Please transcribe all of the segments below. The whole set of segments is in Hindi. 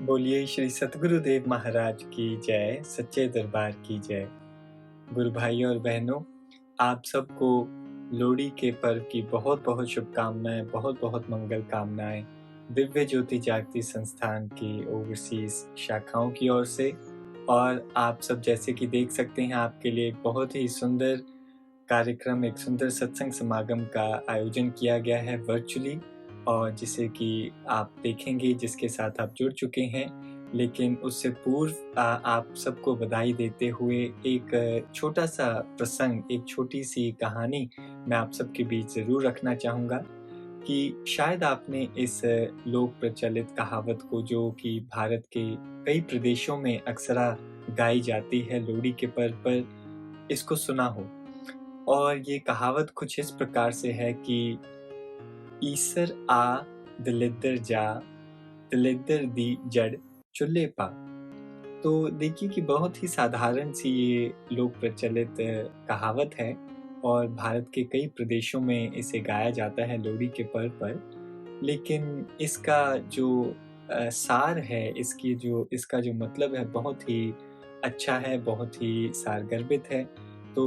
बोलिए श्री सतगुरुदेव महाराज की जय, सच्चे दरबार की जय। गुरु भाइयों और बहनों, आप सबको लोहड़ी के पर्व की बहुत-बहुत शुभकामनाएँ, बहुत-बहुत मंगल कामनाएँ। दिव्य ज्योति जागृति संस्थान की ओवरसीज़ शाखाओं की ओर से और आप सब जैसे कि देख सकते हैं, आपके लिए एक बहुत ही सुंदर कार्यक्रम, एक सुंदर सत्संग समागम का आयोजन किया गया है वर्चुअली और जिसे कि आप देखेंगे, जिसके साथ आप जुड़ चुके हैं। लेकिन उससे पूर्व आप सबको बधाई देते हुए एक छोटा-सा प्रसंग, एक छोटी-सी कहानी मैं आप सबके बीच ज़रूर रखना चाहूँगा कि शायद आपने इस लोक प्रचलित कहावत को, जो कि भारत के कई प्रदेशों में अक्सरा गाई जाती है लोहड़ी के पर्व पर, इसको सुना हो। और ये कहावत कुछ इस प्रकार से है कि ईसर आ दलिद्दर जा, दलिद्दर दी जड़ चुल्हे पा। तो देखिए कि बहुत ही साधारण सी ये लोक प्रचलित कहावत है और भारत के कई प्रदेशों में इसे गाया जाता है लोहड़ी के पर्व पर। लेकिन इसका जो सार है, इसका जो मतलब है बहुत ही अच्छा है, बहुत ही सारगर्भित है। तो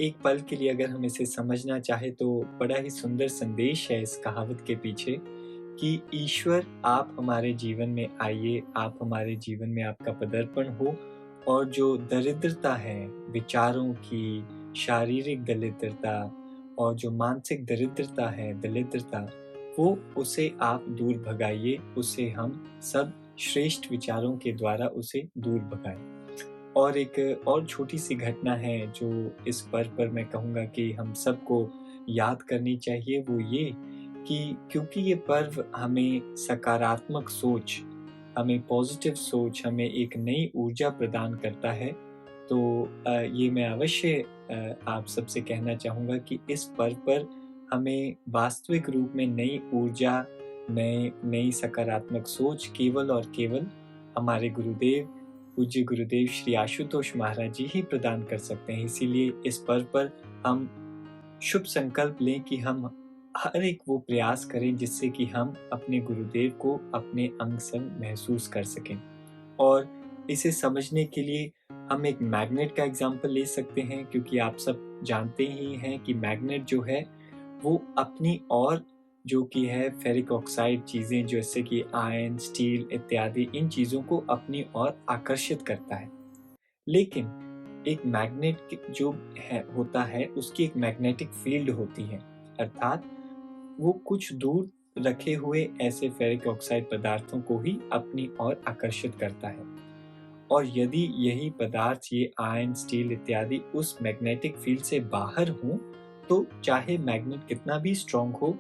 एक पल के लिए अगर हम इसे समझना चाहें तो बड़ा ही सुंदर संदेश है इस कहावत के पीछे कि ईश्वर आप हमारे जीवन में आइए, आप हमारे जीवन में आपका पदार्पण हो और जो दरिद्रता है, विचारों की, शारीरिक दरिद्रता और जो मानसिक दरिद्रता है, दरिद्रता, वो उसे आप दूर भगाइए, उसे हम सब श्रेष्ठ विचारों के द्वारा उसे दूर भगाएँ। और एक और छोटी-सी घटना है जो इस पर्व पर मैं कहूँगा कि हम सबको याद करनी चाहिए, वो ये कि क्योंकि ये पर्व हमें सकारात्मक सोच, हमें पॉज़िटिव सोच, हमें एक नई ऊर्जा प्रदान करता है। तो ये मैं अवश्य आप सबसे कहना चाहूँगा कि इस पर्व पर हमें वास्तविक रूप में नई ऊर्जा, नई सकारात्मक सोच केवल और केवल हमारे गुरुदेव, पूज्य गुरुदेव श्री आशुतोष महाराज जी ही प्रदान कर सकते हैं। इसीलिए इस पर्व पर हम शुभ संकल्प लें कि हम हर एक वो प्रयास करें जिससे कि हम अपने गुरुदेव को अपने अंग संग महसूस कर सकें। और इसे समझने के लिए हम एक मैग्नेट का एग्जाम्पल ले सकते हैं, क्योंकि आप सब जानते ही हैं कि मैग्नेट जो है वो अपनी ओर जो कि है फेरिक ऑक्साइड चीज़ें जैसे कि आयरन, स्टील इत्यादि, इन चीज़ों को अपनी ओर आकर्षित करता है। लेकिन एक मैग्नेट जो है होता है, उसकी एक मैग्नेटिक फील्ड होती है, अर्थात वो कुछ दूर रखे हुए ऐसे फेरिक ऑक्साइड पदार्थों को ही अपनी ओर आकर्षित करता है। और यदि यही पदार्थ, ये आयरन, स्टील इत्यादि उस मैग्नेटिक फील्ड से बाहर हों, तो चाहे मैग्नेट कितना भी स्ट्रॉन्ग हो,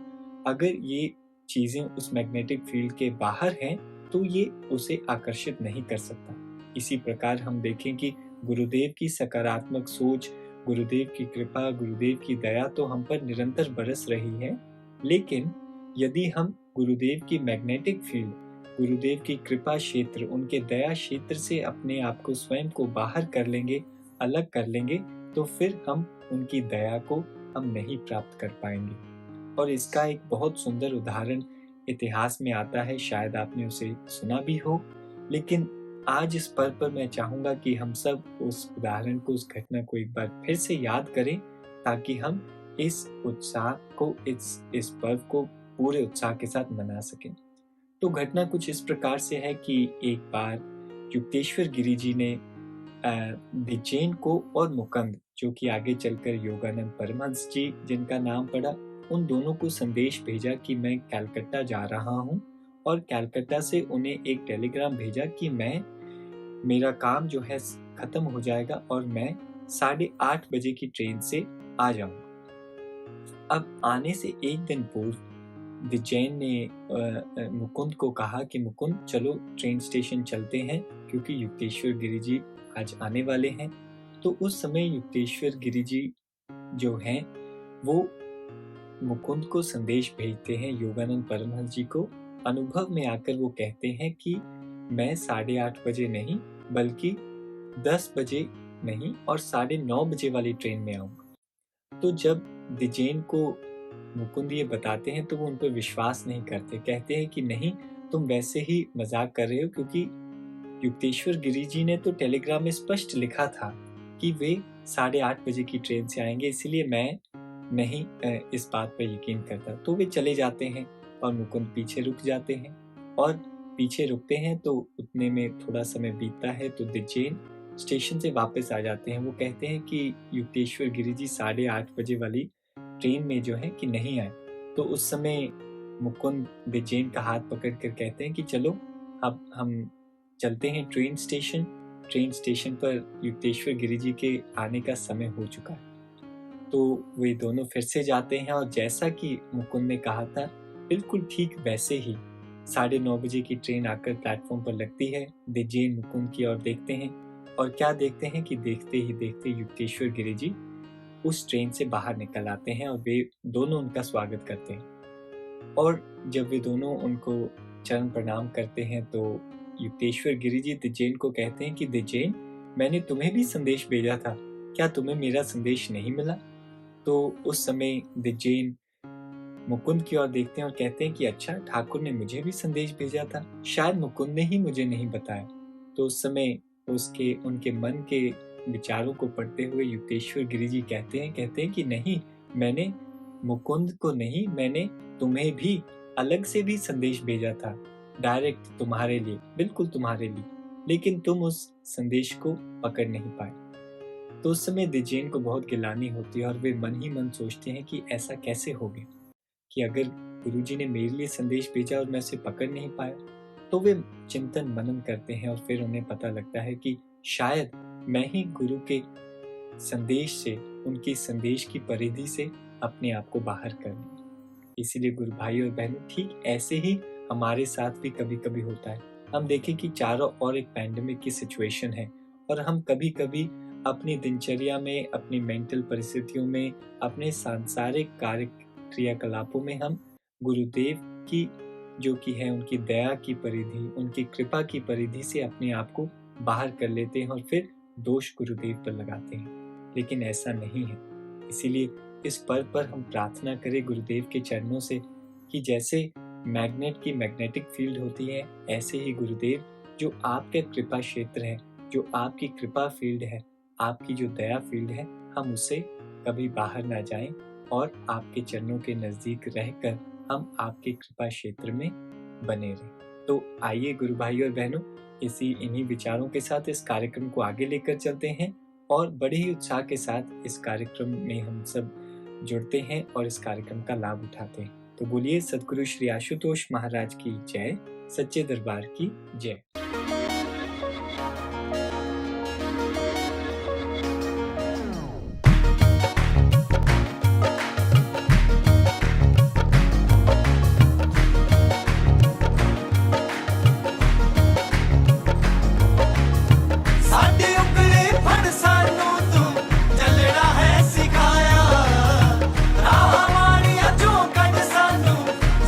अगर ये चीज़ें उस मैग्नेटिक फील्ड के बाहर हैं, तो ये उसे आकर्षित नहीं कर सकता। इसी प्रकार हम देखें कि गुरुदेव की सकारात्मक सोच, गुरुदेव की कृपा, गुरुदेव की दया तो हम पर निरंतर बरस रही है। लेकिन यदि हम गुरुदेव की मैग्नेटिक फील्ड, गुरुदेव की कृपा क्षेत्र, उनके दया क्षेत्र से अपने आप को, स्वयं को बाहर कर लेंगे, अलग कर लेंगे, तो फिर हम उनकी दया को हम नहीं प्राप्त कर पाएँगे। और इसका एक बहुत सुंदर उदाहरण इतिहास में आता है, शायद आपने उसे सुना भी हो। लेकिन आज इस पर्व पर मैं चाहूँगा कि हम सब उस उदाहरण को, उस घटना को एक बार फिर से याद करें, ताकि हम इस उत्साह को, इस पर्व को पूरे उत्साह के साथ मना सकें। तो घटना कुछ इस प्रकार से है कि एक बार युक्तेश्वर गिरि जी ने द्विजेन को और मुकुंद, जो कि आगे चलकर योगानंद परमहंस जी जिनका नाम पड़ा, उन दोनों को संदेश भेजा कि मैं कलकत्ता जा रहा हूँ और कलकत्ता से उन्हें एक टेलीग्राम भेजा कि मेरा काम जो है खत्म हो जाएगा और मैं 8:30 बजे की ट्रेन से आ जाऊँगा। अब आने से एक दिन पूर्व द्विजेन ने मुकुंद को कहा कि मुकुंद, चलो ट्रेन स्टेशन चलते हैं, क्योंकि युक्तेश्वर गिरि जी आज आने वाले हैं। तो उस समय युक्तेश्वर गिरि जी जो हैं, वो मुकुंद को संदेश भेजते हैं योगानंद परमहंस जी को। अनुभव में आकर वो कहते हैं कि मैं 8:30 बजे नहीं, बल्कि 10 बजे नहीं और 9:30 बजे वाली ट्रेन में आऊँगा। तो जब द्विजेन को मुकुंद ये बताते हैं तो वो उन पर विश्वास नहीं करते। कहते हैं कि नहीं, तुम वैसे ही मजाक कर रहे हो, क्योंकि युक्तेश्वर गिरी जी ने तो टेलीग्राम में स्पष्ट लिखा था कि वे 8:30 बजे की ट्रेन से आएंगे, इसीलिए मैं नहीं इस बात पर यकीन करता। तो वे चले जाते हैं और मुकुंद पीछे रुक जाते हैं, और पीछे रुकते हैं तो उतने में थोड़ा समय बीतता है तो दिज्जेन स्टेशन से वापस आ जाते हैं। वो कहते हैं कि युक्तेश्वर गिरी जी 8:30 बजे वाली ट्रेन में जो है कि नहीं आए। तो उस समय मुकुंद दिज्जेन का हाथ पकड़ कर कहते हैं कि चलो अब हम चलते हैं ट्रेन स्टेशन। ट्रेन स्टेशन पर युक्तेश्वर गिरी जी के आने का समय हो चुका है। तो वे दोनों फिर से जाते हैं, और जैसा कि मुकुंद ने कहा था बिल्कुल ठीक वैसे ही 9:30 बजे की ट्रेन आकर प्लेटफॉर्म पर लगती है। दिज्जेन मुकुंद की ओर देखते हैं, और क्या देखते हैं कि देखते ही देखते युक्तेश्वर गिरी जी उस ट्रेन से बाहर निकल आते हैं, और वे दोनों उनका स्वागत करते हैं। और जब वे दोनों उनको चरण प्रणाम करते हैं तो युक्तेश्वर गिरी जी दिज्जेन को कहते हैं कि दिज्जेन, मैंने तुम्हें भी संदेश भेजा था, क्या तुम्हें मेरा संदेश नहीं मिला? तो उस समय दिज्जेन मुकुंद की ओर देखते हैं और कहते हैं कि अच्छा, ठाकुर ने मुझे भी संदेश भेजा था, शायद मुकुंद ने ही मुझे नहीं बताया। तो उस समय उसके उनके मन के विचारों को पढ़ते हुए युक्तेश्वर गिरी जी कहते हैं कि नहीं, मैंने मुकुंद को नहीं, मैंने तुम्हें भी अलग से भी संदेश भेजा था, डायरेक्ट तुम्हारे लिए, बिल्कुल तुम्हारे लिए, लेकिन तुम उस संदेश को पकड़ नहीं पाए। तो उस समय दिज्जेन को बहुत गिलानी होती है, और वे मन ही मन सोचते हैं कि ऐसा कैसे हो गया कि अगर गुरुजी ने मेरे लिए संदेश भेजा और मैं उसे पकड़ नहीं पाया। तो वे चिंतन मनन करते हैं, और फिर उन्हें पता लगता है कि शायद मैं ही गुरु के संदेश से, उनकी संदेश की परिधि से अपने आप को बाहर कर लूं। इसीलिए गुरु भाई और बहनों, ठीक ऐसे ही हमारे साथ भी कभी कभी होता है। हम देखें कि चारों ओर एक पैंडेमिक की सिचुएशन है, और हम कभी कभी अपनी दिनचर्या में, अपनी मेंटल परिस्थितियों में, अपने सांसारिक कार्य क्रियाकलापों में हम गुरुदेव की जो कि है उनकी दया की परिधि, उनकी कृपा की परिधि से अपने आप को बाहर कर लेते हैं, और फिर दोष गुरुदेव पर लगाते हैं। लेकिन ऐसा नहीं है। इसीलिए इस पल पर हम प्रार्थना करें गुरुदेव के चरणों से कि जैसे मैग्नेट की मैग्नेटिक फील्ड होती है, ऐसे ही गुरुदेव जो आपके कृपा क्षेत्र है, जो आपकी कृपा फील्ड है, आपकी जो दया फील्ड है, हम उससे कभी बाहर ना जाएं, और आपके चरणों के नजदीक रहकर हम आपके कृपा क्षेत्र में बने रहें। तो आइए गुरु भाई और बहनों, इन्हीं विचारों के साथ इस कार्यक्रम को आगे लेकर चलते हैं, और बड़े ही उत्साह के साथ इस कार्यक्रम में हम सब जुड़ते हैं और इस कार्यक्रम का लाभ उठाते हैं। तो बोलिए सद्गुरु श्री आशुतोष महाराज की जय, सच्चे दरबार की जय।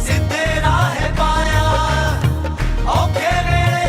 सिद्धे राह पाया, औखे वेले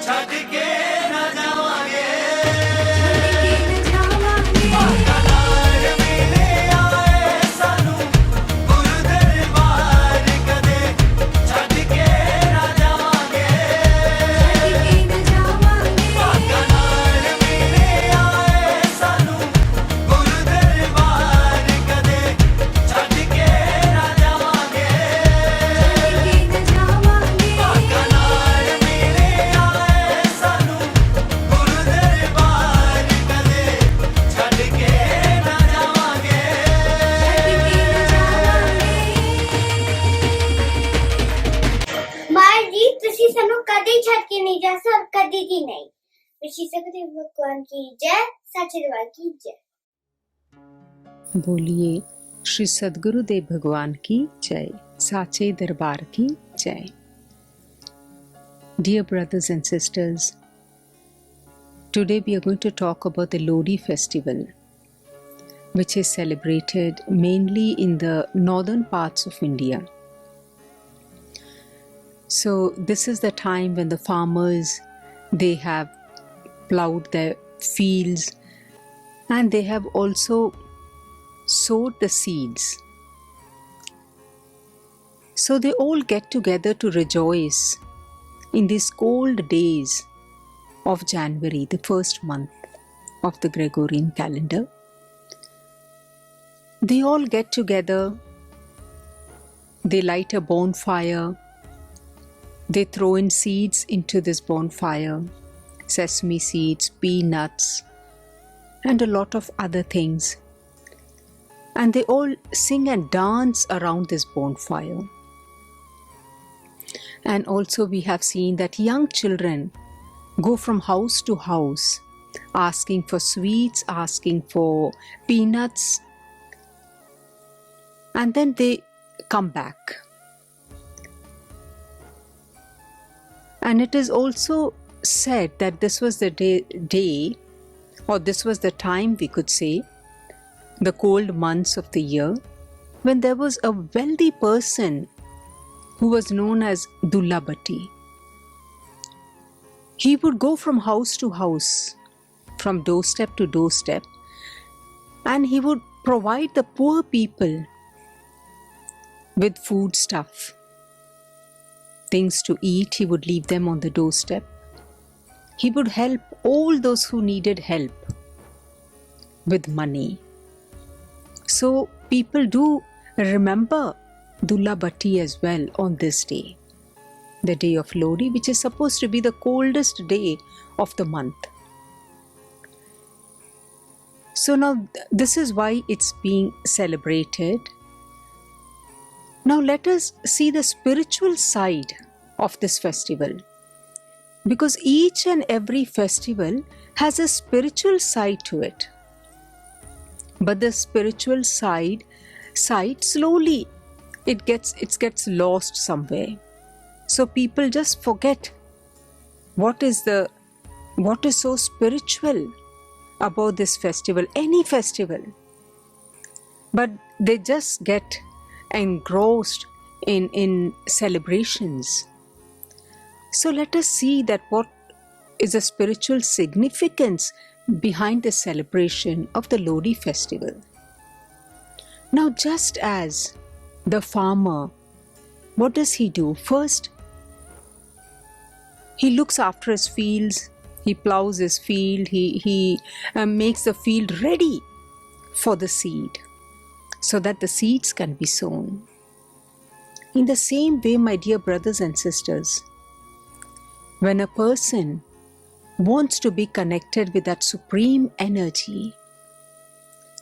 छड़ के न जावांगे छट के नहीं जा सर कदी की नहीं। ऋषि सखदेव भगवान की जय, सच्चे दरबार की जय। बोलिए श्री सद्गुरुदेव भगवान की जय, साचे दरबार की जय। Dear brothers and sisters, today we are going to talk about the Lodi festival, which is celebrated mainly in the northern parts of India. So this is the time when the farmers, they have plowed their fields and they have also sowed the seeds. So they all get together to rejoice in these cold days of January, the first month of the Gregorian calendar. They all get together, they light a bonfire. They throw in seeds into this bonfire, sesame seeds, peanuts, and a lot of other things. And they all sing and dance around this bonfire. And also we have seen that young children go from house to house, asking for sweets, asking for peanuts, and then they come back. And it is also said that this was the day, or this was the time, we could say, the cold months of the year, when there was a wealthy person who was known as Dullabhatti. He would go from house to house, from doorstep to doorstep, and he would provide the poor people with food stuff. Things to eat, he would leave them on the doorstep. He would help all those who needed help with money. So people do remember Dullabhatti as well on this day, the day of Lodi, which is supposed to be the coldest day of the month. So now this is why it's being celebrated. Now let us see the spiritual side of this festival, because each and every festival has a spiritual side to it. But the spiritual side slowly it gets lost somewhere. So people just forget what is so spiritual about this festival, any festival. But they just get engrossed in celebrations. So let us see that what is the spiritual significance behind the celebration of the Lodi festival. Now, just as the farmer, what does he do? First, he looks after his fields, he plows his field, he makes the field ready for the seed, so that the seeds can be sown. In the same way, my dear brothers and sisters, when a person wants to be connected with that supreme energy,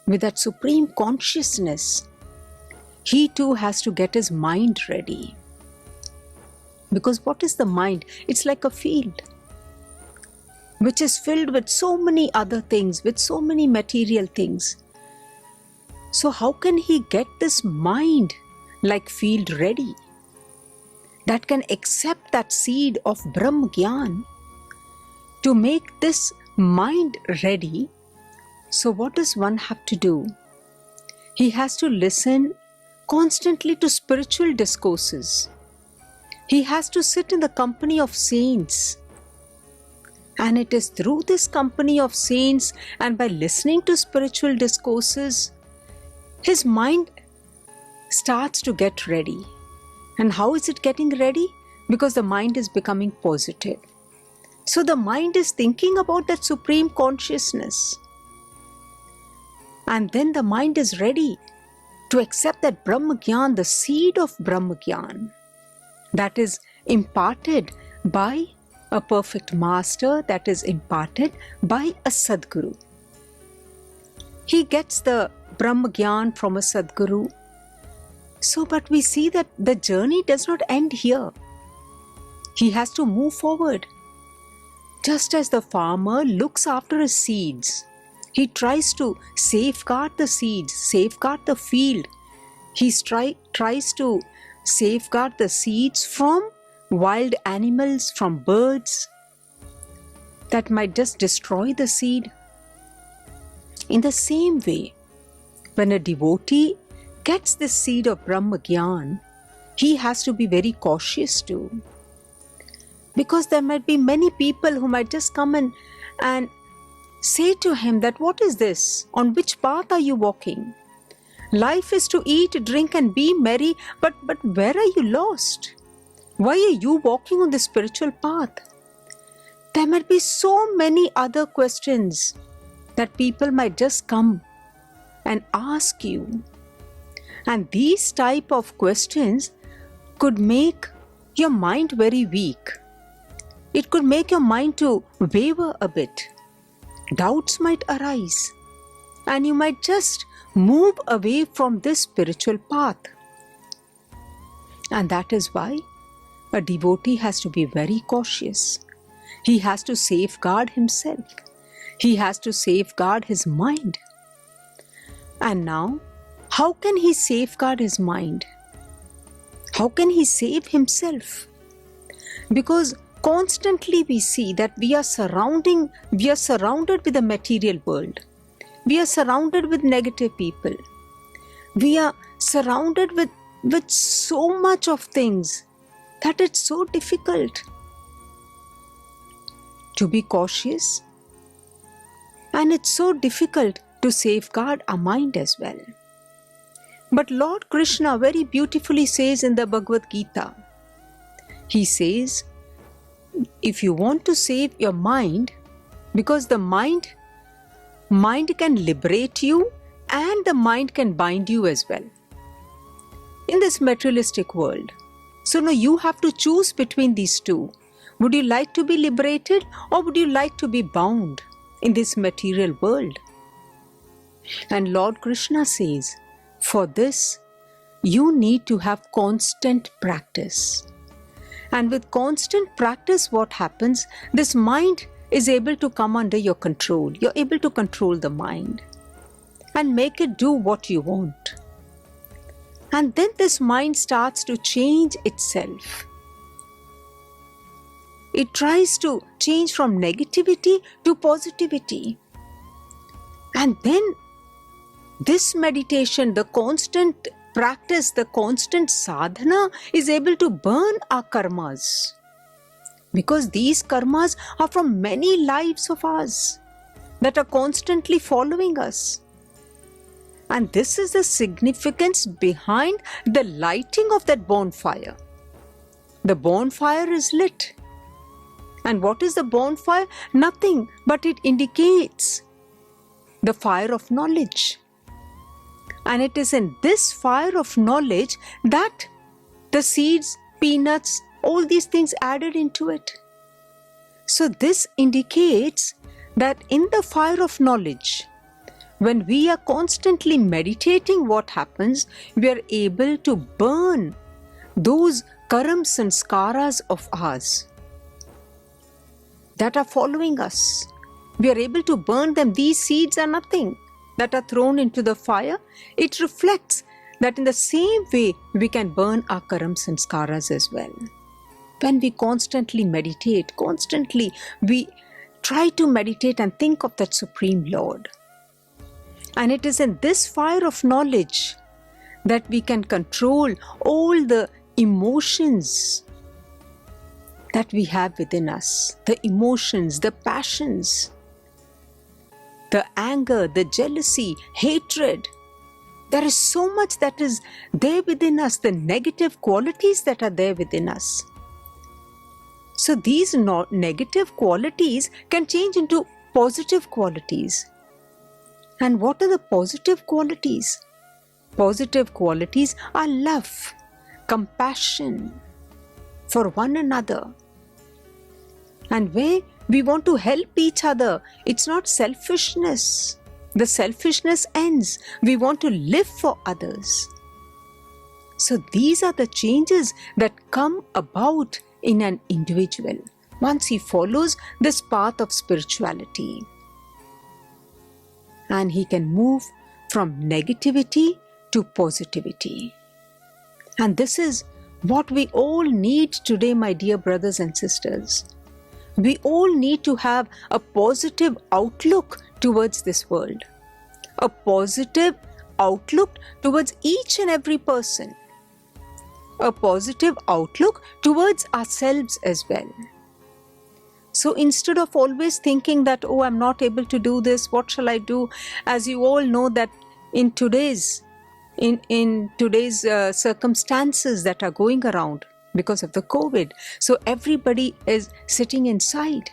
with that supreme consciousness, he too has to get his mind ready. Because what is the mind? It's like a field which is filled with so many other things, with so many material things. So how can he get this mind like field ready, that can accept that seed of Brahm Gyan? To make this mind ready, so what does one have to do? He has to listen constantly to spiritual discourses. He has to sit in the company of saints. And it is through this company of saints and by listening to spiritual discourses, his mind starts to get ready. And how is it getting ready? Because the mind is becoming positive. So the mind is thinking about that supreme consciousness. And then the mind is ready to accept that Brahma Gyan, the seed of Brahma Gyan, that is imparted by a perfect master, that is imparted by a Sadguru. He gets the Brahma Gyan from a Sadguru. So, but we see that the journey does not end here. He has to move forward. Just as the farmer looks after his seeds, he tries to safeguard the seeds, safeguard the field. He tries to safeguard the seeds from wild animals, from birds that might just destroy the seed. In the same way, when a devotee gets the seed of Brahma Gyan, he has to be very cautious too. Because there might be many people who might just come and say to him that, what is this? On which path are you walking? Life is to eat, drink and be merry, but where are you lost? Why are you walking on the spiritual path? There might be so many other questions that people might just come and ask you. And these type of questions could make your mind very weak. It could make your mind to waver a bit. Doubts might arise. And you might just move away from this spiritual path. And that is why a devotee has to be very cautious. He has to safeguard himself. He has to safeguard his mind. And now, how can he safeguard his mind? How can he save himself? Because constantly we see that we are surrounded with the material world. We are surrounded with negative people. We are surrounded with so much of things that it's so difficult to be cautious, and it's so difficult to safeguard our mind as well. But Lord Krishna very beautifully says in the Bhagavad Gita, he says, if you want to save your mind, because the mind can liberate you and the mind can bind you as well in this materialistic world. So now you have to choose between these two. Would you like to be liberated or would you like to be bound in this material world? And Lord Krishna says, for this, you need to have constant practice. And with constant practice, what happens? This mind is able to come under your control. You're able to control the mind and make it do what you want. And then this mind starts to change itself. It tries to change from negativity to positivity. And then this meditation, the constant practice, the constant sadhana is able to burn our karmas. Because these karmas are from many lives of ours that are constantly following us. And this is the significance behind the lighting of that bonfire. The bonfire is lit. And what is the bonfire? Nothing, but it indicates the fire of knowledge. And it is in this fire of knowledge that the seeds, peanuts, all these things added into it. So this indicates that in the fire of knowledge, when we are constantly meditating, what happens? We are able to burn those karam sanskaras of ours that are following us. We are able to burn them. These seeds are nothing that are thrown into the fire. It reflects that in the same way we can burn our karam sanskaras as well. When we constantly meditate, we try to meditate and think of that Supreme Lord. And it is in this fire of knowledge that we can control all the emotions that we have within us, the emotions, the passions, the anger, the jealousy, hatred. There is so much that is there within us, the negative qualities that are there within us. So these negative qualities can change into positive qualities. And what are the positive qualities? Positive qualities are love, compassion for one another. And where we want to help each other, it's not selfishness. The selfishness ends. We want to live for others. So these are the changes that come about in an individual once he follows this path of spirituality. And he can move from negativity to positivity. And this is what we all need today, my dear brothers and sisters. We all need to have a positive outlook towards this world, a positive outlook towards each and every person, a positive outlook towards ourselves as well. So instead of always thinking that, oh, I'm not able to do this, what shall I do? As you all know that in today's circumstances that are going around because of the COVID, so everybody is sitting inside.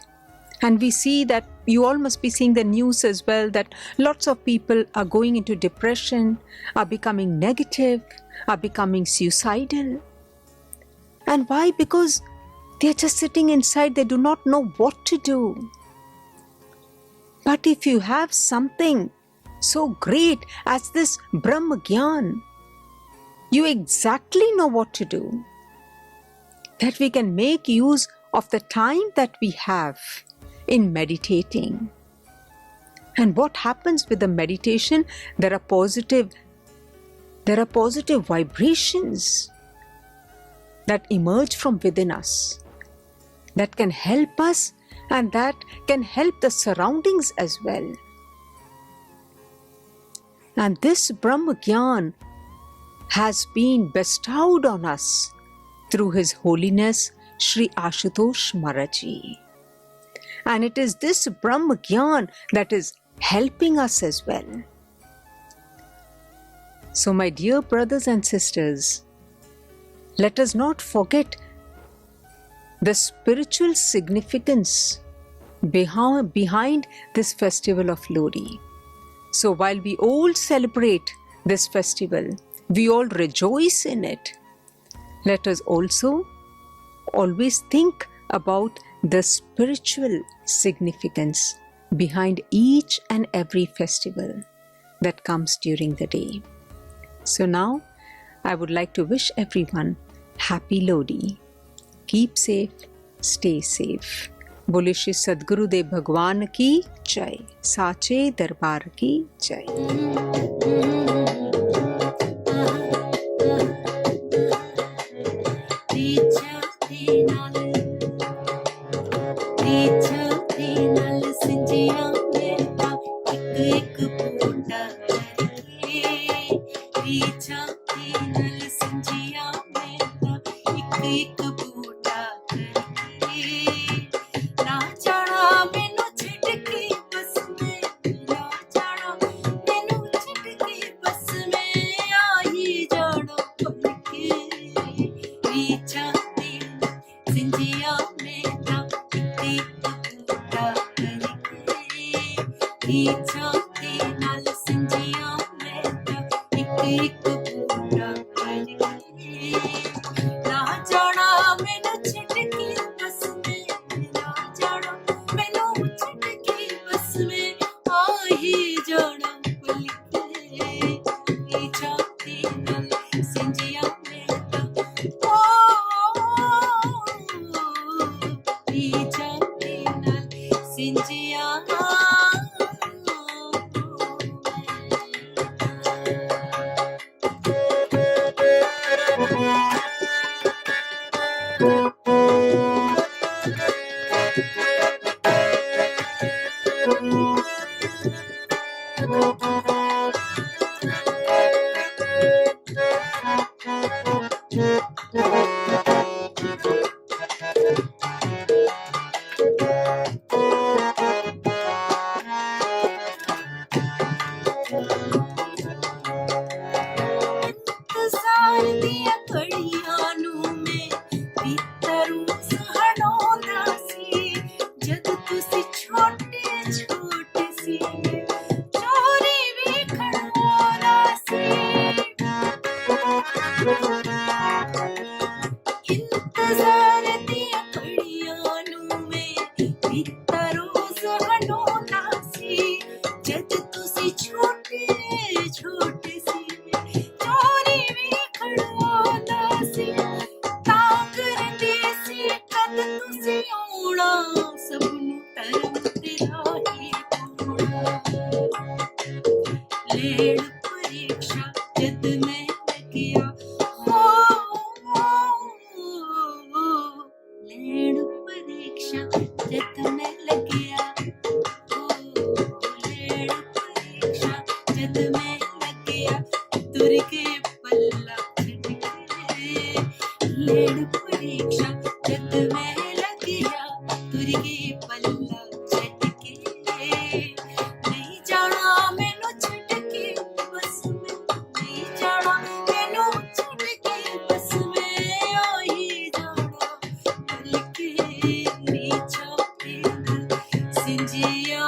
And we see that you all must be seeing the news as well, that lots of people are going into depression, are becoming negative, are becoming suicidal. And why? Because they're just sitting inside, they do not know what to do. But if you have something so great as this Brahma Gyan, you exactly know what to do. That we can make use of the time that we have in meditating. And what happens with the meditation? There are positive vibrations that emerge from within us, that can help us and that can help the surroundings as well. And this Brahma Gyan has been bestowed on us through His Holiness Sri Ashutosh Maharaji. And it is this Brahma Gyan that is helping us as well. So my dear brothers and sisters, let us not forget the spiritual significance behind this festival of Lodi. So while we all celebrate this festival, we all rejoice in it, let us also always think about the spiritual significance behind each and every festival that comes during the day. So now, I would like to wish everyone Happy Lodi. Keep safe, stay safe. बोले श्री सद्गुरुदेव भगवान की जय, साचे दरबार की जय। इंतजार दिया घड़ियां नू मैं बीता रोज हंडोना सी जद तुसी छोटे छोटे सी चोरी ਵੇਖਣਾ ਸੀ ਤਾਂ ਕਰਦੇ ਸੀ ਕਦ ਤੁਸੀਂ ਆਉਣਾ ਸਭ ਨੂੰ ਧਰਮ ਤੇਰਾ ਹੀ ਪਾਉਣਾ ਲੈਣ ਪਰੀਖਿਆ ਜਦ ਮੈਂ ਲੱਗਿਆ ਲੈਣ ਪਰੀਖਿਆ ਜਦ ਮੈਂ ਲੱਗਿਆ ਲੈਣ ਪਰੀਖਿਆ ਜਦ ਮੈਂ ਲੱਗਿਆ ਤੁਰ ਕੇ ਪੱਲਾ ਛੱਡ ਕੇ ਲੈਣ ਪਰੀਖਿਆ ਜਦ ਮੈਂ ਲੱਗਿਆ ਤੁਰ ਕੇ ਪੱਲਾ ਛੱਡ ਕੇ ਨਹੀਂ ਜਾਣਾ ਮੈਨੂੰ ਛੱਡ ਕੇ ਬਸ ਮੈਂ ਨਹੀਂ ਜਾਣਾ ਮੈਨੂੰ ਛੱਡ ਕੇ ਬਸ ਮੈਂ ਆਹੀ ਜਾਣਾ ਭੁੱਲ ਕੇ ਰੀਝਾਂ ਤੇਰਾ ਸਿੰਜਿਆ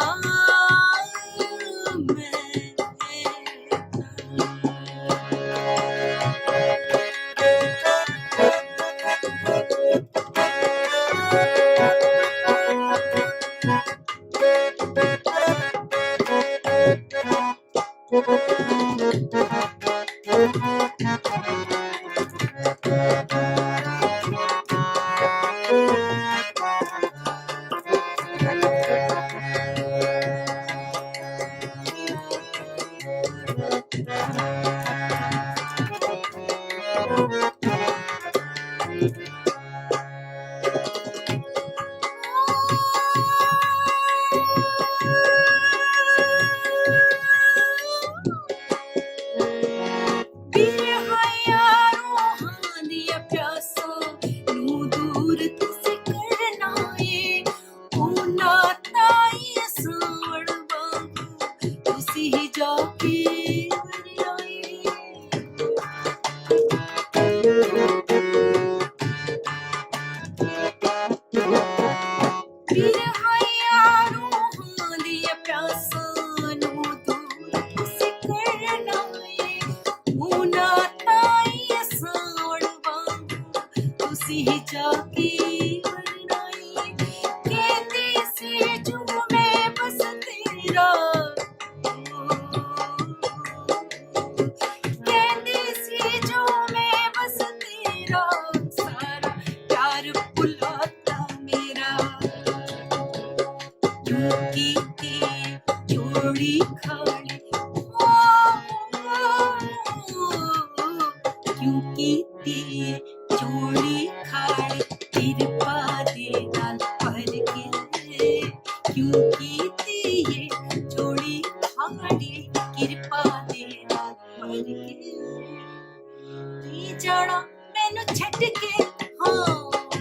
ਜਾਣਾ ਮੈਨੂੰ ਛੱਡ ਕੇ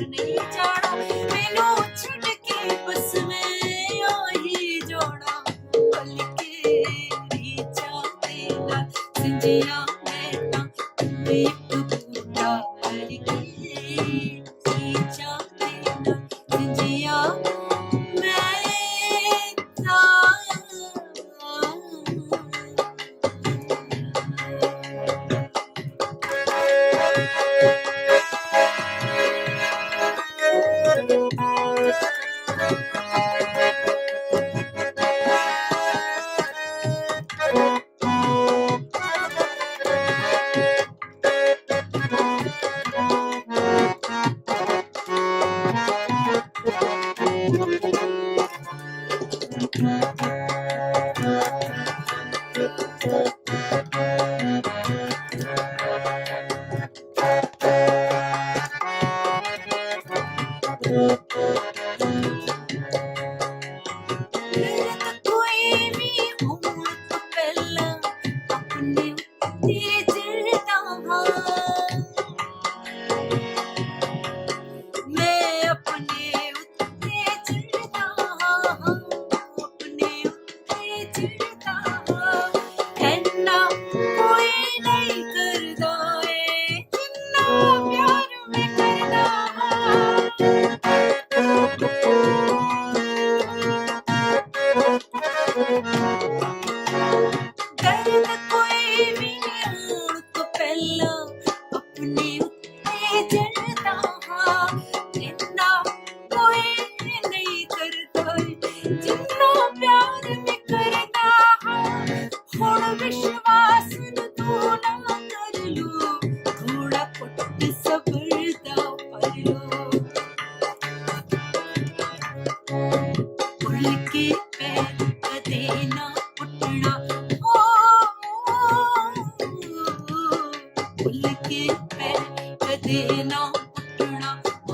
ਨਹੀਂ ਜਾਣਾ ਮੈਨੂੰ ਛੱਡ ਕੇ ਬਸ ਮੈਂ ਆਹੀ ਜਾਣਾ ਭੁੱਲ ਕੇ ਰੀਝਾਂ ਤੇਰਾ ਸਿੰਜਿਆ ਮੈਂ ਤਾਂ ਇੱਕ ਬੂਟਾ ਭਰ ਕੇ ਰੀਝਾਂ ਤੇਰਾ ਸਿੰਜਿਆ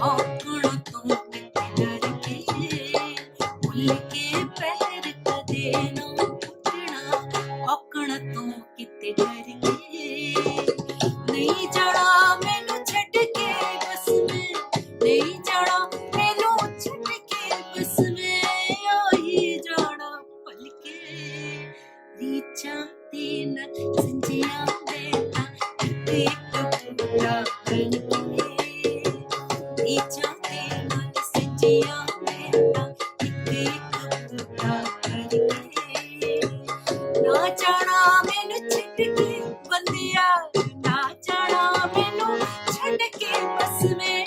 औकड़ तू किते डर के भुल के पैर कदे ना उठना औकड़ तू किते डर के नहीं जाना मैनू छड्ड के बस में नहीं जाना मैनू छड्ड के बस में आई जाना पल के रीचा तीन संजिया बेटा एक टुकड़ा करके रीचा तीन संजिया बेटा एक टुकड़ा करके ना जाना मैनू छड्ड के बंदिया ना जाना मैनू छड्ड के बस में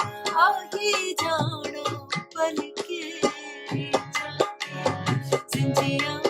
आही जाना पल के संजिया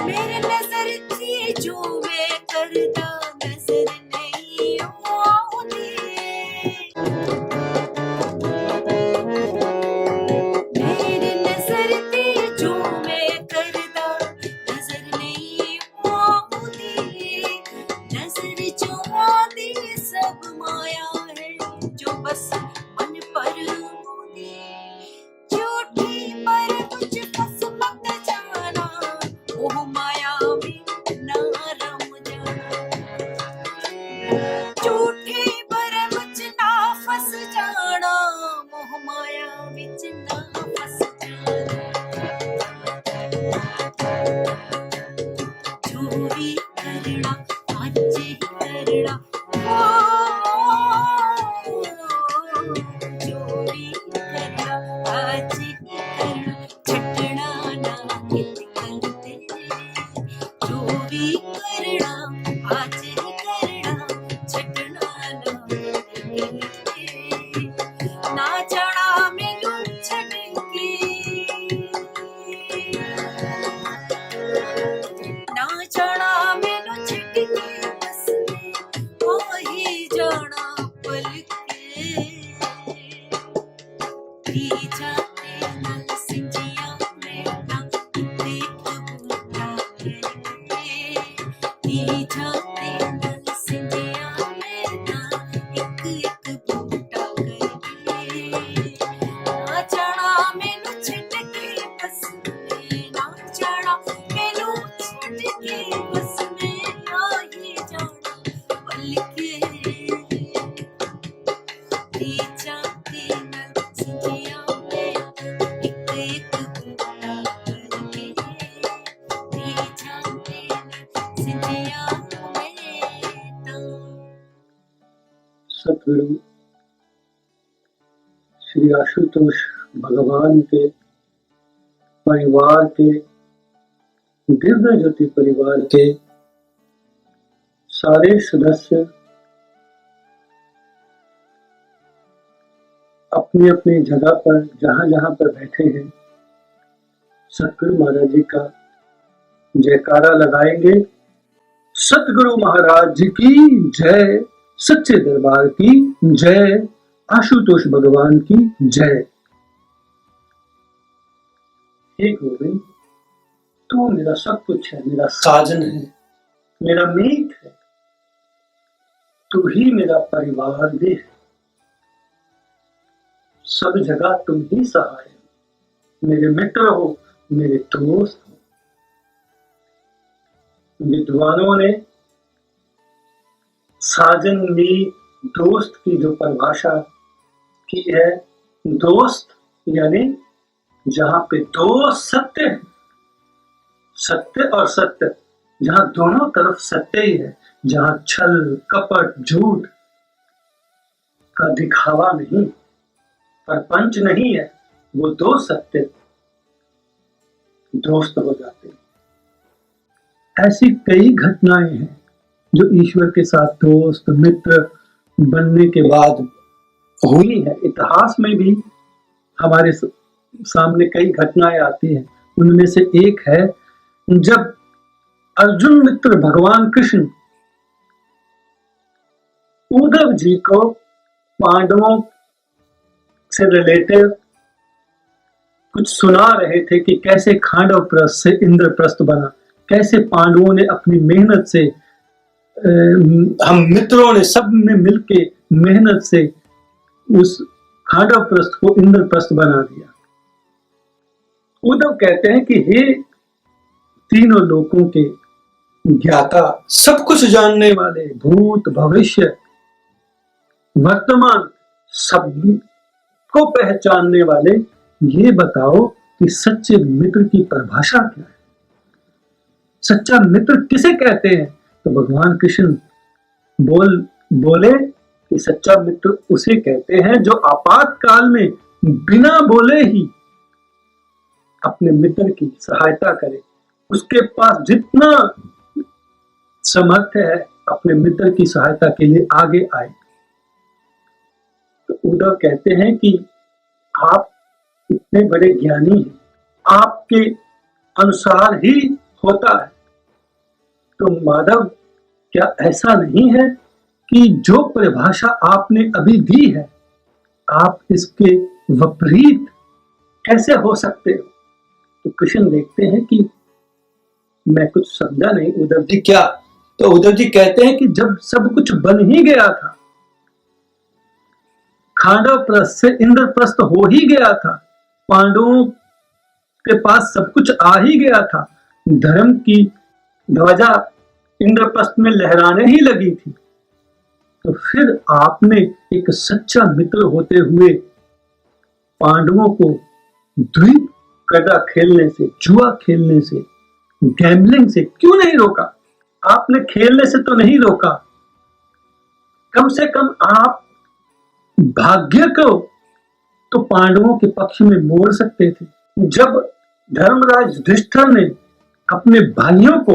मेरे नजर थी जो मैं करदा नजर नहीं आउंदी मेरे नजर थी जो मैं करदा नजर नहीं आउंदी नजर जो आंदी सब माया है जो बस मन पर आउंदी झूठी पर कुछ फस मत जाना ओह माया में ना रम जाना झूठी पर मुझ ना फस जाना मोह माया विच ना फस जाना जो भी करना आज ही करना जो भी करना आज ही करना छटना ना कित करते जो भी करना आज ही करना छटना ना कित करते ना जाना मैनू छड्ड के ना जाना मैनू छड्ड के बस में आही जाना पल के रीचा नाल संजिया बेटा किते टुकड़ा करके रीचा नाल संजिया बेटा एक टुकड़ा करके ना जाना मैनू छड्ड के बस में ना जाना मैनू छड्ड के बस में आही जाना पल के रीचा नाल संजिया बेटा एक टुकड़ा करके रीचा नाल संजिया बेटा सतगुरु श्री आशुतोष भगवान के परिवार के दिव्य ज्योति परिवार के सारे सदस्य अपनी अपनी जगह पर जहां जहां पर बैठे हैं सतगुरु महाराज जी का जयकारा लगाएंगे। सतगुरु महाराज जी की जय, सच्चे दरबार की जय, आशुतोष भगवान की जय। हे गोविंद, तू मेरा सब कुछ है, मेरा साजन है, मेरा मीत है, तू ही मेरा परिवार दे है, सब जगह तुम ही सहाय हो, मेरे मित्र हो, मेरे दोस्त हो। विद्वानों ने साजन में दोस्त की जो परिभाषा की है, दोस्त यानी जहां पे दो सत्य है, सत्य और सत्य, जहां दोनों तरफ सत्य ही है, जहां छल कपट झूठ का दिखावा नहीं, परपंच नहीं है, वो दो सत्य दोस्त हो जाते हैं। ऐसी कई घटनाएं हैं जो ईश्वर के साथ दोस्त मित्र बनने के बाद हुई है। इतिहास में भी हमारे सामने कई घटनाएं आती हैं। उनमें से एक है जब अर्जुन मित्र भगवान कृष्ण उद्धव जी को पांडवों से रिलेटेड कुछ सुना रहे थे कि कैसे खांडवप्रस्थ से इंद्रप्रस्थ बना, कैसे पांडवों ने अपनी मेहनत से, हम मित्रों ने सब ने मिलके मेहनत से उस खांडवप्रस्थ को इंद्रप्रस्थ बना दिया। उद्धव कहते हैं कि हे तीनों लोकों के ज्ञाता, सब कुछ जानने वाले, भूत भविष्य वर्तमान सब को पहचानने वाले, ये बताओ कि सच्चे मित्र की परिभाषा क्या है, सच्चा मित्र किसे कहते हैं। तो भगवान कृष्ण बोले कि सच्चा मित्र उसे कहते हैं जो आपातकाल में बिना बोले ही अपने मित्र की सहायता करे, उसके पास जितना समर्थ है अपने मित्र की सहायता के लिए आगे आए। तो उद्धव कहते हैं कि आप इतने बड़े ज्ञानी हैं, आपके अनुसार ही होता है। तो माधव, क्या ऐसा नहीं है कि जो परिभाषा आपने अभी दी है आप इसके विपरीत कैसे हो सकते हो। तो कृष्ण देखते हैं कि मैं कुछ समझा नहीं, उद्धव जी क्या। तो उद्धव जी कहते हैं कि जब सब कुछ बन ही गया था, खांडवप्रस्थ से इंद्रप्रस्थ हो ही गया था, पांडवों के पास सब कुछ आ ही गया था, धर्म की ध्वजा इंद्रप्रस्थ में लहराने ही लगी थी, तो फिर आपने एक सच्चा मित्र होते हुए पांडवों को द्वीप कटा खेलने से, जुआ खेलने से, गैम्बलिंग से क्यों नहीं रोका। आपने खेलने से तो नहीं रोका, कम से कम आप भाग्य को तो पांडवों के पक्ष में मोड़ सकते थे। जब धर्मराज युधिष्ठिर ने अपने भाइयों को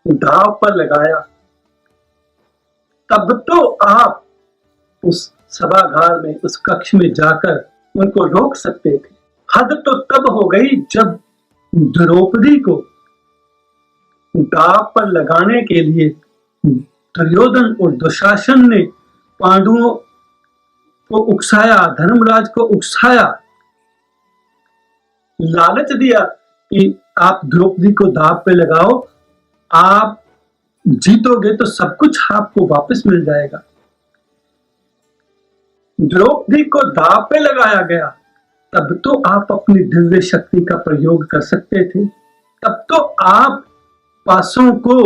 दांव पर लगाया, तब तो आप उस सभागार में, उस कक्ष में जाकर उनको रोक सकते थे। हद तो तब हो गई जब द्रौपदी को दांव पर लगाने के लिए दुर्योधन और दुशासन ने पांडवों को उकसाया, धर्मराज को उकसाया, लालच दिया कि आप द्रौपदी को दांव पे लगाओ, आप जीतोगे तो सब कुछ आपको वापस मिल जाएगा। द्रौपदी को दांव पे लगाया गया, तब तो आप अपनी दिव्य शक्ति का प्रयोग कर सकते थे, तब तो आप पासों को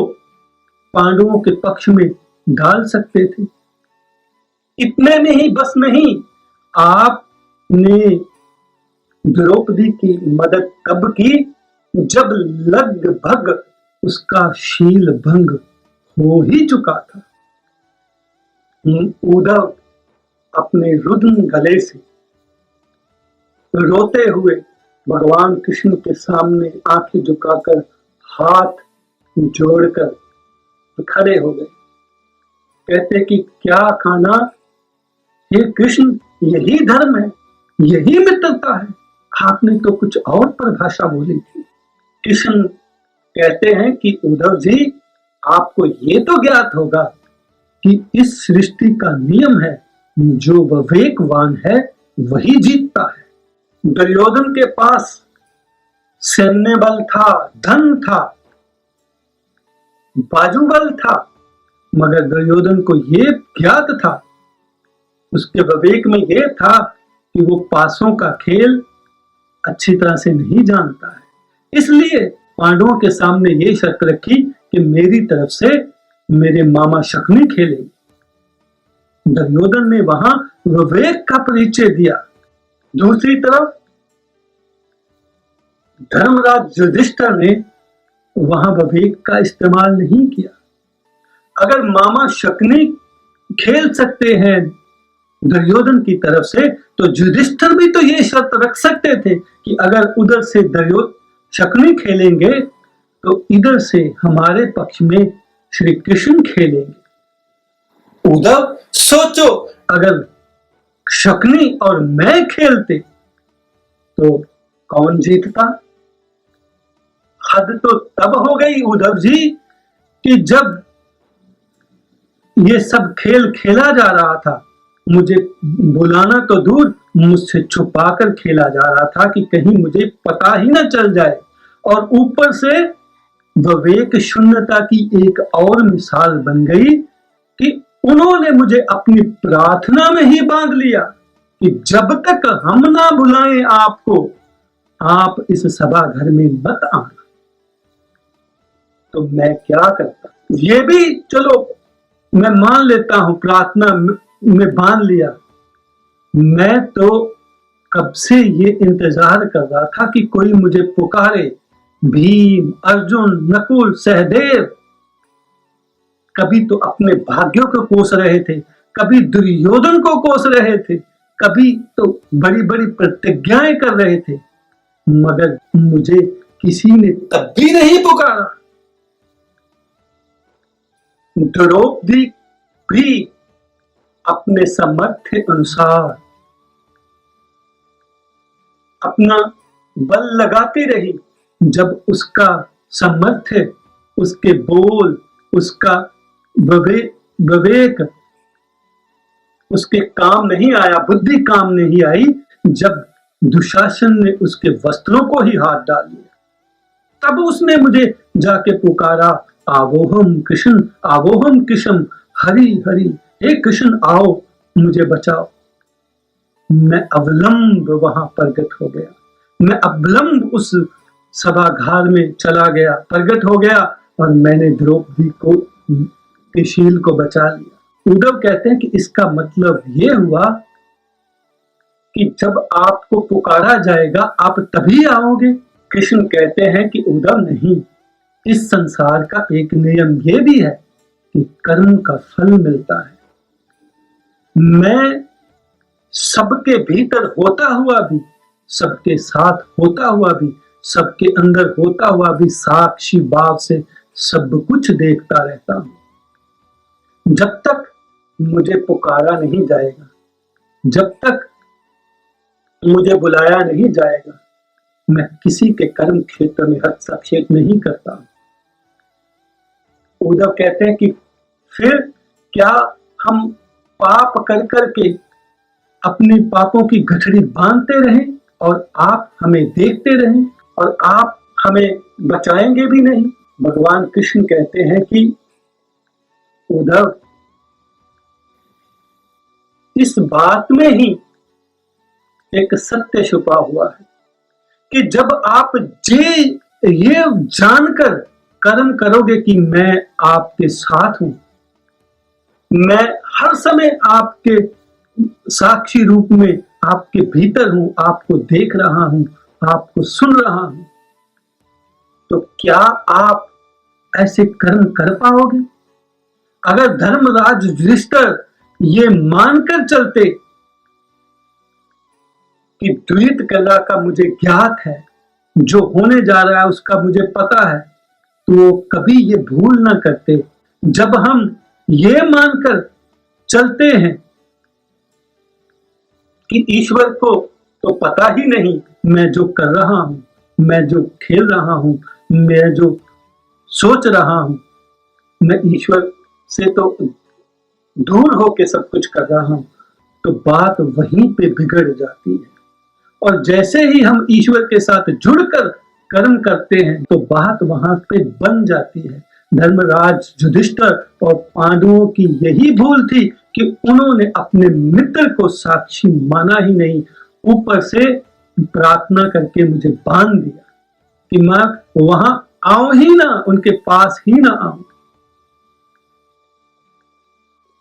पांडवों के पक्ष में डाल सकते थे। इतने में ही बस नहीं, आपने द्रौपदी की मदद तब की जब लगभग उसका शील भंग हो ही चुका था। उद्धव अपने रुद्र गले से रोते हुए भगवान कृष्ण के सामने आंखें झुकाकर हाथ जोड़कर खड़े हो गए। कहते कि क्या खाना, हे कृष्ण, यही धर्म है, यही मित्रता है, आपने तो कुछ और परिभाषा बोली थी। कृष्ण कहते हैं कि उद्धव जी, आपको ये तो ज्ञात होगा कि इस सृष्टि का नियम है, जो विवेकवान है वही जीतता है। दुर्योधन के पास सैन्य बल था, धन था, बाजूबल था, मगर दुर्योधन को ये ज्ञात था, उसके विवेक में ये था कि वो पासों का खेल अच्छी तरह से नहीं जानता है। इसलिए पांडवों के सामने ये शर्त रखी कि मेरी तरफ से मेरे मामा शकुनी खेलेंगे। दुर्योधन ने वहां विवेक का परिचय दिया। दूसरी तरफ धर्मराज युधिष्ठिर ने वहां विवेक का इस्तेमाल नहीं किया। अगर मामा शकुनी खेल सकते हैं दुर्योधन की तरफ से, तो युधिष्ठिर भी तो ये शर्त रख सकते थे कि अगर उधर से शकुनी खेलेंगे तो इधर से हमारे पक्ष में श्री कृष्ण खेलेंगे। उद्धव सोचो, अगर शकुनी और मैं खेलते तो कौन जीतता? हद तो तब हो गई उद्धव जी कि जब ये सब खेल खेला जा रहा था, मुझे बुलाना तो दूर, मुझसे छुपाकर खेला जा रहा था कि कहीं मुझे पता ही ना चल जाए। और ऊपर से विवेक शून्यता की एक और मिसाल बन गई कि उन्होंने मुझे अपनी प्रार्थना में ही बांध लिया कि जब तक हम ना बुलाएं आपको, आप इस सभा घर में मत आना। तो मैं क्या करता? ये भी चलो मैं मान लेता हूं, प्रार्थना में बांध लिया। मैं तो कब से ये इंतजार कर रहा था कि कोई मुझे पुकारे। भीम, अर्जुन, नकुल, सहदेव कभी तो अपने भाग्यों को कोस रहे थे, कभी दुर्योधन को कोस रहे थे, कभी तो बड़ी बड़ी प्रतिज्ञाएं कर रहे थे, मगर मुझे किसी ने तब भी नहीं पुकारा। द्रौपदी भी अपने सामर्थ्य अनुसार अपना बल लगाती रही। जब उसका सामर्थ्य, उसके बोल, उसका विवेक उसके काम नहीं आया, बुद्धि काम नहीं आई, जब दुशासन ने उसके वस्त्रों को ही हाथ डाल लिया, तब उसने मुझे जाके पुकारा, आवोहम कृष्ण, आवोहम कृष्ण, हरि हरि, हे कृष्ण आओ मुझे बचाओ। मैं अवलंब वहां प्रकट हो गया, मैं अवलंब उस सभागार में चला गया, प्रकट हो गया, और मैंने द्रौपदी को के शील को बचा लिया। उद्धव कहते हैं कि इसका मतलब ये हुआ कि जब आपको पुकारा जाएगा आप तभी आओगे। कृष्ण कहते हैं कि उद्धव नहीं, इस संसार का एक नियम ये भी है कि कर्म का फल मिलता है। मैं सबके भीतर होता हुआ भी, सबके साथ होता हुआ भी, सबके अंदर होता हुआ भी साक्षी भाव से सब कुछ देखता रहता हूं। जब तक मुझे पुकारा नहीं जाएगा, जब तक मुझे बुलाया नहीं जाएगा, मैं किसी के कर्म क्षेत्र में हस्तक्षेप नहीं करता। उद्धव कहते हैं कि फिर क्या हम पाप कर करके अपने पापों की गठरी बांधते रहें और आप हमें देखते रहें और आप हमें बचाएंगे भी नहीं? भगवान कृष्ण कहते हैं कि उद्धव, इस बात में ही एक सत्य छुपा हुआ है कि जब आप ये जानकर कर्म करोगे कि मैं आपके साथ हूं, मैं हर समय आपके साक्षी रूप में आपके भीतर हूं, आपको देख रहा हूं, आपको सुन रहा हूं, तो क्या आप ऐसे कर्म कर पाओगे? अगर धर्मराज युधिष्ठिर ये मानकर चलते कि द्वैत कला का मुझे ज्ञात है, जो होने जा रहा है उसका मुझे पता है, तो वो कभी ये भूल ना करते। जब हम ये मानकर चलते हैं कि ईश्वर को तो पता ही नहीं मैं जो कर रहा हूं, मैं जो खेल रहा हूं, मैं जो सोच रहा हूं, मैं ईश्वर से तो दूर होके सब कुछ कर रहा हूं, तो बात वहीं पे बिगड़ जाती है। और जैसे ही हम ईश्वर के साथ जुड़कर कर्म करते हैं तो बात वहां पे बन जाती है। धर्मराज युधिष्ठिर और पांडवों की यही भूल थी कि उन्होंने अपने मित्र को साक्षी माना ही नहीं, ऊपर से प्रार्थना करके मुझे बांध दिया कि मैं वहां आऊं ही ना, उनके पास ही ना आऊं।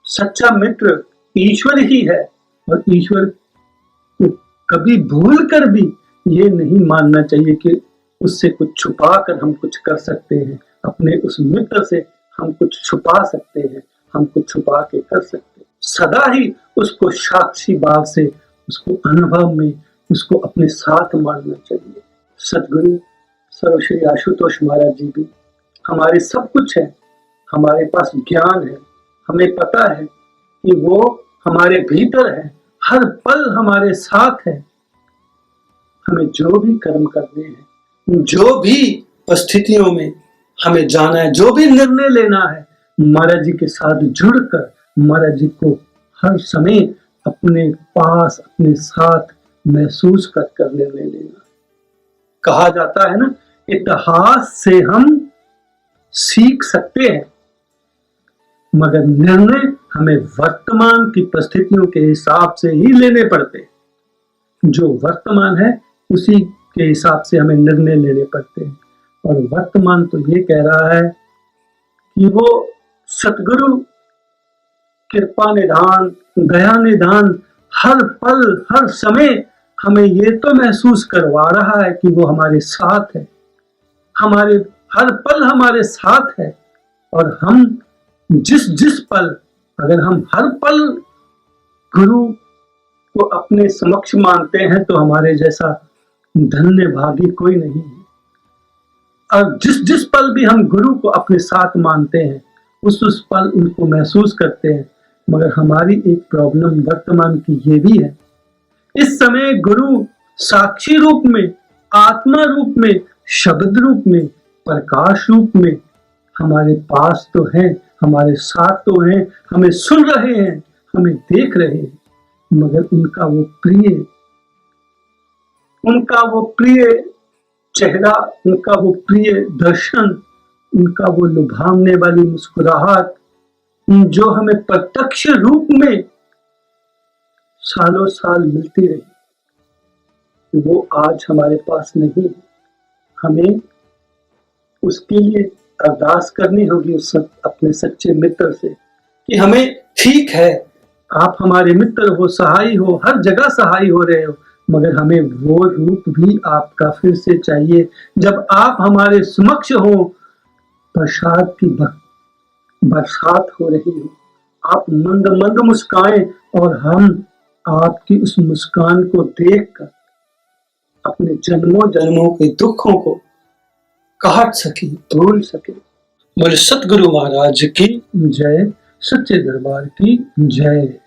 सच्चा मित्र ईश्वर ही है, और ईश्वर को कभी भूल कर भी ये नहीं मानना चाहिए कि उससे कुछ छुपा कर हम कुछ कर सकते हैं। अपने उस मित्र से हम कुछ छुपा सकते हैं, हम कुछ छुपा के कर सकते हैं। सदा ही उसको साक्षी भाव से, उसको अनुभव में, उसको अपने साथ मानना चाहिए। सदगुरु सर्वश्री आशुतोष महाराज जी भी हमारे सब कुछ है, हमारे पास ज्ञान है, हमें पता है कि वो हमारे भीतर है, हर पल हमारे साथ है। हमें जो भी कर्म करने हैं, जो भी परिस्थितियों में हमें जाना है, जो भी निर्णय लेना है, महाराज जी के साथ जुड़कर महाराज जी को हर समय अपने पास, अपने साथ महसूस कर निर्णय लेना। कहा जाता है ना, इतिहास से हम सीख सकते हैं, मगर निर्णय हमें वर्तमान की परिस्थितियों के हिसाब से ही लेने पड़ते हैं। जो वर्तमान है उसी के हिसाब से हमें निर्णय लेने पड़ते हैं। और वर्तमान तो ये कह रहा है कि वो सतगुरु कृपा निधान, दया निधान हर पल हर समय हमें ये तो महसूस करवा रहा है कि वो हमारे साथ है, हमारे हर पल हमारे साथ है। और हम जिस जिस पल, अगर हम हर पल गुरु को अपने समक्ष मानते हैं तो हमारे जैसा धन्य भागी कोई नहीं है। और जिस जिस पल भी हम गुरु को अपने साथ मानते हैं, उस पल उनको महसूस करते हैं। मगर हमारी एक प्रॉब्लम वर्तमान की ये भी है, इस समय गुरु साक्षी रूप में, आत्मा रूप में, शब्द रूप में, प्रकाश रूप में हमारे पास तो हैं, हमारे साथ तो हैं, हमें सुन रहे हैं, हमें देख रहे हैं। मगर उनका वो प्रिय चेहरा, उनका वो प्रिय दर्शन, उनका वो लुभावने वाली मुस्कुराहट, जो हमें प्रत्यक्ष रूप में सालों साल मिलती रही, वो आज हमारे पास नहीं है। हमें उसके लिए अरदास करनी होगी उस अपने सच्चे मित्र से कि हमें, ठीक है आप हमारे मित्र हो, सहाय हो, हर जगह सहाय हो रहे हो, मगर हमें वो रूप भी आपका फिर से चाहिए जब आप हमारे समक्ष हो, प्रसाद की बरसात हो रही हो, आप मंद मंद मुस्काएं और हम आपकी उस मुस्कान को देखकर अपने जन्मों जन्मों के दुखों को काट सके, भूल सके। बोले सतगुरु महाराज की जय, सच्चे दरबार की जय।